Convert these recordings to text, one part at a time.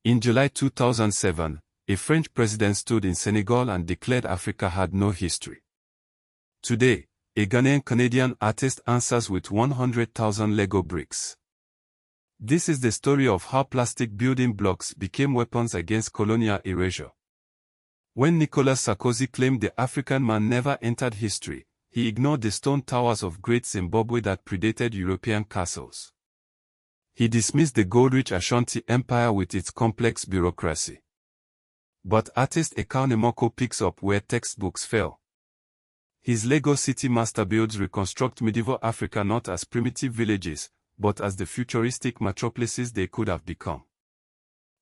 In July 2007, a French president stood in Senegal and declared Africa had no history. Today, a Ghanaian-Canadian artist answers with 100,000 Lego bricks. This is the story of how plastic building blocks became weapons against colonial erasure. When Nicolas Sarkozy claimed the African man never entered history, he ignored the stone towers of Great Zimbabwe that predated European castles. He dismissed the gold-rich Ashanti Empire with its complex bureaucracy. But artist Ekow Nimako picks up where textbooks fail. His Lego city masterbuilds reconstruct medieval Africa not as primitive villages, but as the futuristic metropolises they could have become.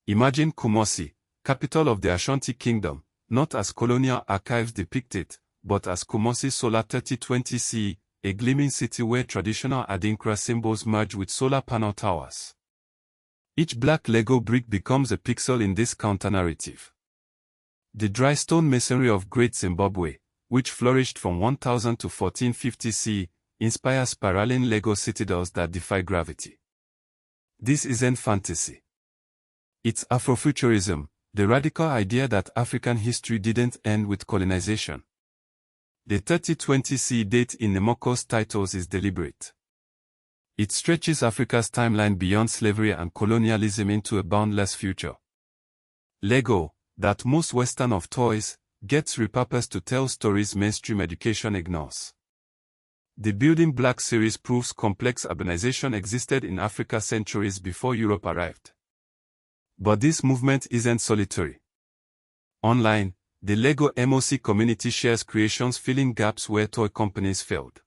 Imagine Kumasi, capital of the Ashanti kingdom, not as colonial archives depict it, but as Kumasi Solar 3020 CE, a gleaming city where traditional Adinkra symbols merge with solar panel towers. Each black Lego brick becomes a pixel in this counter-narrative. The dry stone masonry of Great Zimbabwe, which flourished from 1000 to 1450 CE, inspires spiraling Lego citadels that defy gravity. This isn't fantasy. It's Afrofuturism, the radical idea that African history didn't end with colonization. The 3020 CE date in Nimako's titles is deliberate. It stretches Africa's timeline beyond slavery and colonialism into a boundless future. Lego, that most Western of toys, gets repurposed to tell stories mainstream education ignores. The Building Block series proves complex urbanization existed in Africa centuries before Europe arrived. But this movement isn't solitary. Online, the Lego MOC community shares creations filling gaps where toy companies failed.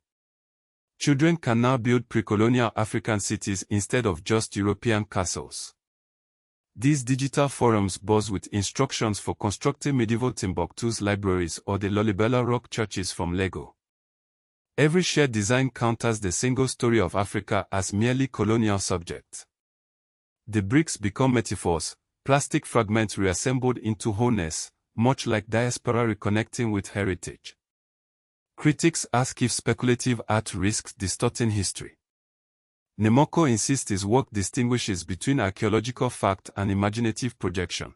Children can now build pre-colonial African cities instead of just European castles. These digital forums buzz with instructions for constructing medieval Timbuktu's libraries or the Lalibela rock churches from Lego. Every shared design counters the single story of Africa as merely colonial subject. The bricks become metaphors, plastic fragments reassembled into wholeness, much like diaspora reconnecting with heritage. Critics ask if speculative art risks distorting history. Nimako insists his work distinguishes between archaeological fact and imaginative projection.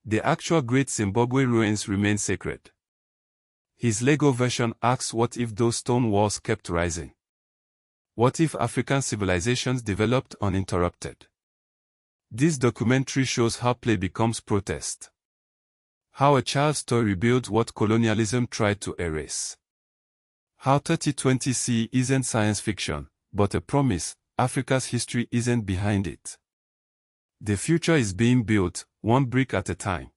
The actual Great Zimbabwe ruins remain sacred. His Lego version asks what if those stone walls kept rising? What if African civilizations developed uninterrupted? This documentary shows how play becomes protest. How a child's story rebuilds what colonialism tried to erase. How 3020 CE isn't science fiction, but a promise. Africa's history isn't behind it. The future is being built, one brick at a time.